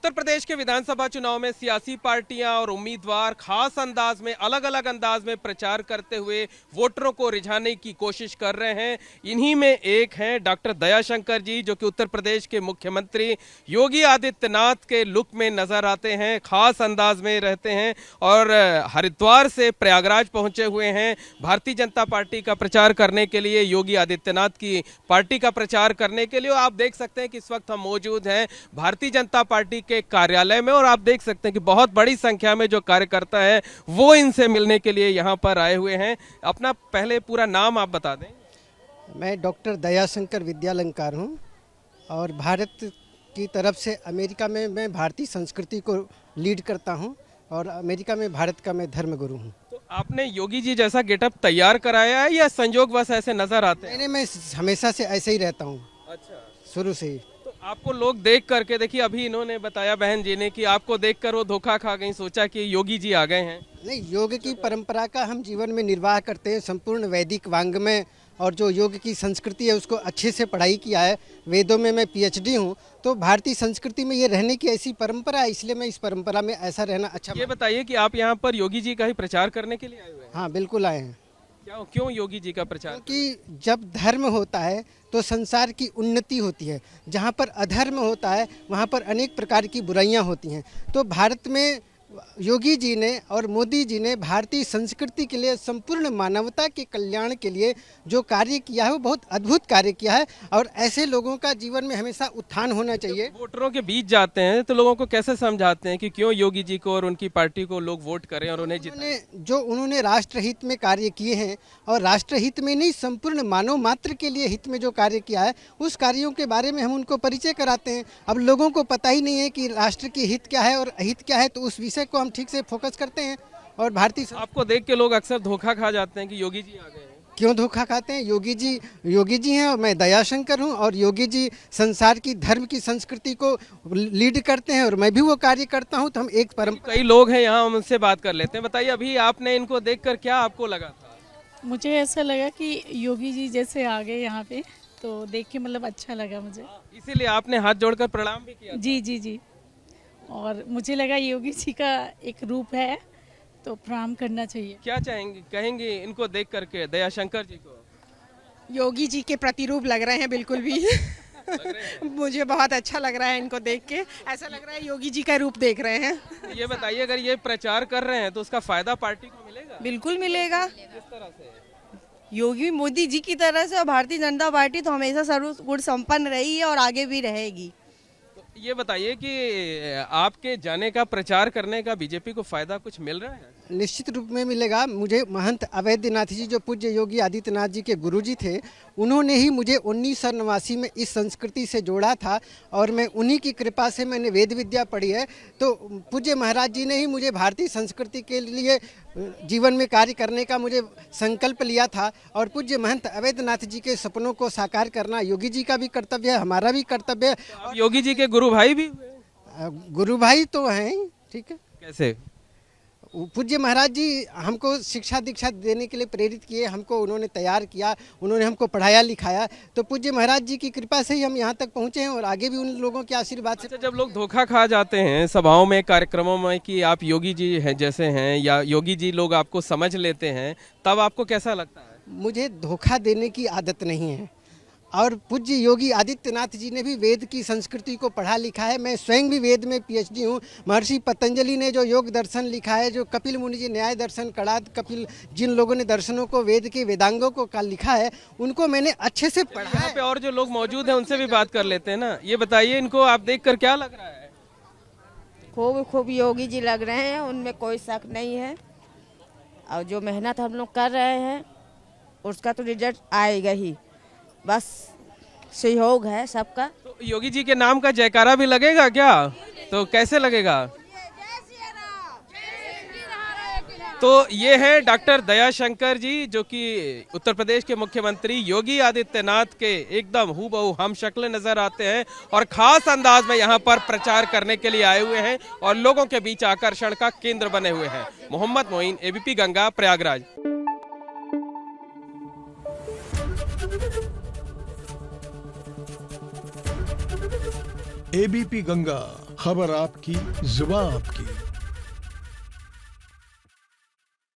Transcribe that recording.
उत्तर प्रदेश के विधानसभा चुनाव में सियासी पार्टियां और उम्मीदवार खास अंदाज में अलग अलग अंदाज में प्रचार करते हुए वोटरों को रिझाने की कोशिश कर रहे हैं। इन्हीं में एक हैं डॉक्टर दयाशंकर जी, जो कि उत्तर प्रदेश के मुख्यमंत्री योगी आदित्यनाथ के लुक में नजर आते हैं, खास अंदाज में रहते हैं और हरिद्वार से प्रयागराज पहुंचे हुए हैं भारतीय जनता पार्टी का प्रचार करने के लिए, योगी आदित्यनाथ की पार्टी का प्रचार करने के लिए। आप देख सकते हैं कि इस वक्त हम मौजूद हैं भारतीय जनता पार्टी के कार्यालय में और आप देख सकते हैं कि बहुत बड़ी संख्या में जो कार्यकर्ता है वो इनसे मिलने के लिए यहां पर आए हुए हैं। अपना पहले पूरा नाम आप बता दें। मैं डॉक्टर दयाशंकर विद्यालंकार हूं और भारत की तरफ से अमेरिका में मैं भारतीय संस्कृति को लीड करता हूं और अमेरिका में भारत का मैं धर्मगुरु हूं। तो आपने योगी जी जैसा गेटअप तैयार कराया है या संजोगवश ऐसे नजर आते हैं? मैं हमेशा से ऐसे ही रहता हूं, अच्छा, शुरू से ही। तो आपको लोग देख करके, देखिए अभी इन्होंने बताया बहन जी ने कि आपको देखकर वो धोखा खा गई, सोचा कि योगी जी आ गए हैं। नहीं, योग की परंपरा का हम जीवन में निर्वाह करते हैं, संपूर्ण वैदिक वांग्मय और जो योग की संस्कृति है उसको अच्छे से पढ़ाई किया है। वेदों में मैं पीएचडी हूँ, तो भारतीय संस्कृति में ये रहने की ऐसी परंपरा है, इसलिए मैं इस परंपरा में ऐसा रहना अच्छा। ये बताइए कि आप यहाँ पर योगी जी का ही प्रचार करने के लिए आए हुए हैं? हाँ, बिल्कुल आए हैं। क्यों योगी जी का प्रचार? क्योंकि जब धर्म होता है तो संसार की उन्नति होती है, जहाँ पर अधर्म होता है वहाँ पर अनेक प्रकार की बुराइयाँ होती हैं। तो भारत में योगी जी ने और मोदी जी ने भारतीय संस्कृति के लिए, संपूर्ण मानवता के कल्याण के लिए जो कार्य किया है वो बहुत अद्भुत कार्य किया है और ऐसे लोगों का जीवन में हमेशा उत्थान होना चाहिए। वोटरों के बीच जाते हैं तो लोगों को कैसे समझाते हैं कि क्यों योगी जी को और उनकी पार्टी को लोग वोट करें और उन्हें जिताएं? जो उन्होंने राष्ट्रहित में कार्य किए हैं और राष्ट्रहित में नहीं, संपूर्ण मानव मात्र के लिए हित में जो कार्य किया है उस कार्यों के बारे में हम उनको परिचय कराते हैं। अब लोगों को पता ही नहीं है कि राष्ट्र की हित क्या है और अहित क्या है, तो उस विषय को हम ठीक से फोकस करते हैं। और भारतीय आपको देख के लोग अक्सर धोखा खा जाते हैं कि योगी जी आ गए हैं। क्यों धोखा खाते हैं? योगी जी हैं और मैं दयाशंकर हूं और योगी जी संसार की धर्म की संस्कृति को लीड करते हैं और मैं भी वो कार्य करता हूं। तो हम एक परंपरा। कई लोग हैं यहाँ, हम उनसे बात कर लेते हैं। बताइए, अभी आपने इनको देखकर क्या आपको लगा था? मुझे ऐसा लगा कि योगी जी जैसे आ गए यहाँ पे, तो देख के मतलब अच्छा लगा मुझे, इसीलिए आपने हाथ जोड़कर प्रणाम भी किया? जी जी जी। और मुझे लगा योगी जी का एक रूप है तो प्रणाम करना चाहिए। क्या कहेंगे इनको देख करके, दयाशंकर जी को? योगी जी के प्रतिरूप लग रहे हैं बिल्कुल भी। मुझे बहुत अच्छा लग रहा है इनको देख के, ऐसा लग रहा है योगी जी का रूप देख रहे हैं। ये बताइए, अगर ये प्रचार कर रहे हैं तो उसका फायदा पार्टी को मिलेगा? बिल्कुल मिलेगा। किस तरह से? योगी मोदी जी की तरह से भारतीय जनता पार्टी तो हमेशा सर्वगुण संपन्न रही है और आगे भी रहेगी। ये बताइए कि आपके जाने का, प्रचार करने का बीजेपी को फायदा कुछ मिल रहा है? निश्चित रूप में मिलेगा। मुझे महंत अवैधनाथ जी, जो पूज्य योगी आदित्यनाथ जी के गुरुजी थे, उन्होंने ही मुझे 1989 में इस संस्कृति से जोड़ा था और मैं उन्हीं की कृपा से मैंने वेद विद्या पढ़ी है। तो पूज्य महाराज जी ने ही मुझे भारतीय संस्कृति के लिए जीवन में कार्य करने का मुझे संकल्प लिया था और पूज्य महंत अवैधनाथ जी के सपनों को साकार करना योगी जी का भी कर्तव्य है, हमारा भी कर्तव्य है। आप योगी जी के गुरु भाई भी हुए? गुरु भाई तो हैं, ठीक है। कैसे? पूज्य महाराज जी हमको शिक्षा दीक्षा देने के लिए प्रेरित किए, हमको उन्होंने तैयार किया, उन्होंने हमको पढ़ाया लिखाया। तो पूज्य महाराज जी की कृपा से ही हम यहाँ तक पहुँचे हैं और आगे भी उन लोगों के आशीर्वाद से। अच्छा, जब लोग धोखा खा जाते हैं सभाओं में, कार्यक्रमों में कि आप योगी जी हैं जैसे हैं या योगी जी लोग आपको समझ लेते हैं, तब आपको कैसा लगता है? मुझे धोखा देने की आदत नहीं है और पूज्य योगी आदित्यनाथ जी ने भी वेद की संस्कृति को पढ़ा लिखा है। मैं स्वयं भी वेद में पीएचडी हूँ। महर्षि पतंजलि ने जो योग दर्शन लिखा है, जो कपिल मुनि जी न्याय दर्शन, कड़ाद कपिल, जिन लोगों ने दर्शनों को, वेद के वेदांगों को का लिखा है, उनको मैंने अच्छे से पढ़ा यहाँ है। पे और जो लोग मौजूद हैं उनसे भी बात कर लेते हैं ना। ये बताइए, इनको आप देखकर क्या लग रहा है? खूब योगी जी लग रहे हैं, उनमें कोई शक नहीं है और जो मेहनत हम लोग कर रहे हैं उसका तो रिजल्ट आएगा ही, बस सहयोग है सबका। तो योगी जी के नाम का जयकारा भी लगेगा क्या? तो कैसे लगेगा? तो ये है डॉक्टर दयाशंकर जी, जो कि उत्तर प्रदेश के मुख्यमंत्री योगी आदित्यनाथ के एकदम हूबहू हम शक्ल नजर आते हैं और खास अंदाज में यहाँ पर प्रचार करने के लिए आए हुए हैं और लोगों के बीच आकर्षण का केंद्र बने हुए हैं। मोहम्मद मोइन, एबीपी गंगा, प्रयागराज। एबीपी गंगा, खबर आपकी, जुबान आपकी।